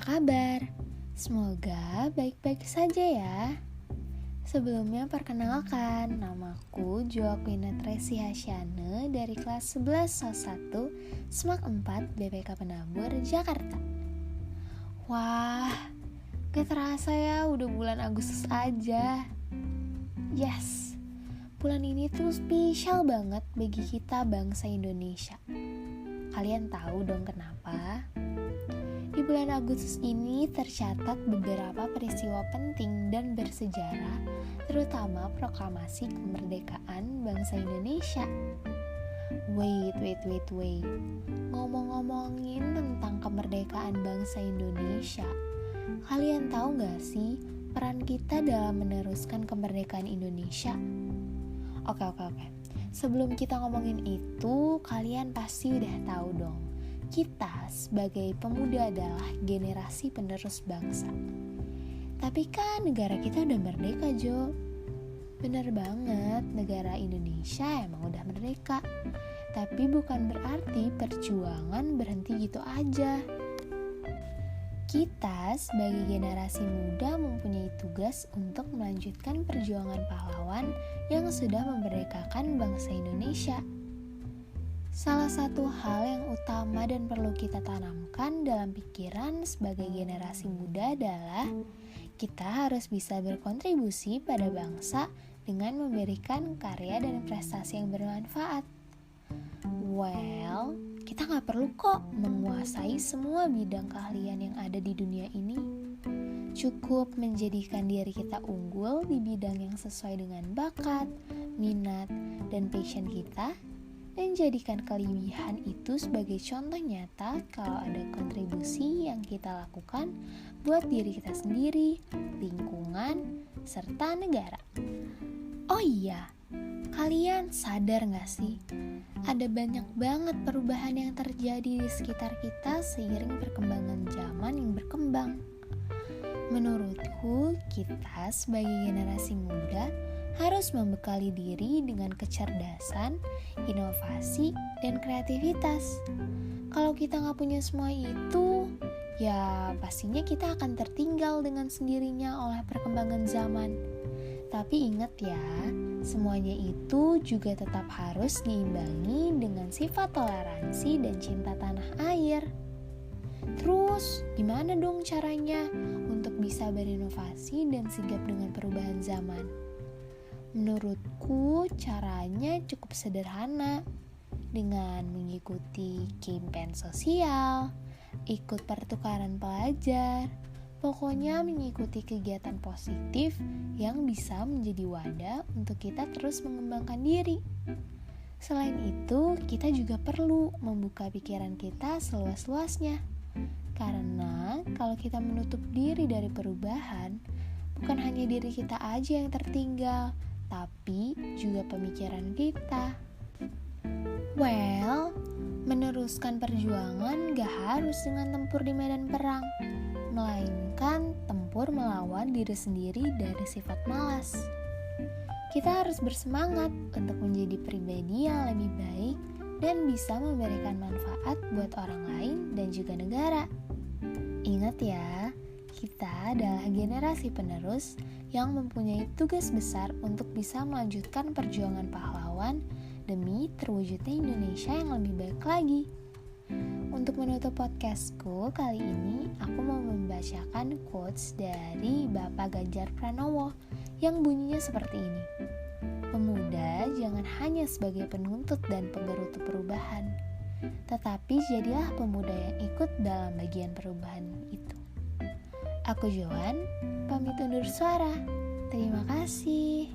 kabar? Semoga baik-baik saja ya. Sebelumnya perkenalkan, namaku Joaquina Tracy Hasyane dari kelas 11 SOS 1 SMAK 4 BPK Penabur, Jakarta. Wah, gak terasa ya udah bulan Agustus aja. Yes, bulan ini tuh spesial banget bagi kita bangsa Indonesia. Kalian tahu dong kenapa? Di bulan Agustus ini tercatat beberapa peristiwa penting dan bersejarah, terutama proklamasi kemerdekaan bangsa Indonesia. Wait. Ngomong-ngomongin tentang kemerdekaan bangsa Indonesia, kalian tahu gak sih peran kita dalam meneruskan kemerdekaan Indonesia? Oke. Sebelum kita ngomongin itu, kalian pasti udah tahu dong. Kita sebagai pemuda adalah generasi penerus bangsa. Tapi kan negara kita udah merdeka, Jo. Bener banget, negara Indonesia emang udah merdeka. Tapi bukan berarti perjuangan berhenti gitu aja. Kita sebagai generasi muda mempunyai tugas untuk melanjutkan perjuangan pahlawan yang sudah memerdekakan bangsa Indonesia. Salah satu hal yang utama dan perlu kita tanamkan dalam pikiran sebagai generasi muda adalah kita harus bisa berkontribusi pada bangsa dengan memberikan karya dan prestasi yang bermanfaat. Well, kita gak perlu kok menguasai semua bidang keahlian yang ada di dunia ini. Cukup menjadikan diri kita unggul di bidang yang sesuai dengan bakat, minat, dan passion kita, dan jadikan kelebihan itu sebagai contoh nyata kalau ada kontribusi yang kita lakukan buat diri kita sendiri, lingkungan, serta negara. Oh iya, kalian sadar gak sih? Ada banyak banget perubahan yang terjadi di sekitar kita seiring perkembangan zaman yang berkembang. Menurutku, kita sebagai generasi muda harus membekali diri dengan kecerdasan, inovasi, dan kreativitas. Kalau kita gak punya semua itu, ya pastinya kita akan tertinggal dengan sendirinya oleh perkembangan zaman. Tapi ingat ya, semuanya itu juga tetap harus diimbangi dengan sifat toleransi dan cinta tanah air. Terus, gimana dong caranya untuk bisa berinovasi dan sigap dengan perubahan zaman? Menurutku caranya cukup sederhana, dengan mengikuti campaign sosial, ikut pertukaran pelajar, pokoknya mengikuti kegiatan positif yang bisa menjadi wadah untuk kita terus mengembangkan diri. Selain itu, kita juga perlu membuka pikiran kita seluas-luasnya. Karena kalau kita menutup diri dari perubahan, bukan hanya diri kita aja yang tertinggal, tapi juga pemikiran kita. Well, meneruskan perjuangan gak harus dengan tempur di medan perang, melainkan tempur melawan diri sendiri dari sifat malas. Kita harus bersemangat untuk menjadi pribadi yang lebih baik dan bisa memberikan manfaat buat orang lain dan juga negara. Ingat ya, kita adalah generasi penerus yang mempunyai tugas besar untuk bisa melanjutkan perjuangan pahlawan demi terwujudnya Indonesia yang lebih baik lagi. Untuk menutup podcastku kali ini, aku mau membacakan quotes dari Bapak Ganjar Pranowo yang bunyinya seperti ini. Pemuda jangan hanya sebagai penuntut dan penggerutu perubahan, tetapi jadilah pemuda yang ikut dalam bagian perubahan itu. Aku Joan, pamit undur suara. Terima kasih.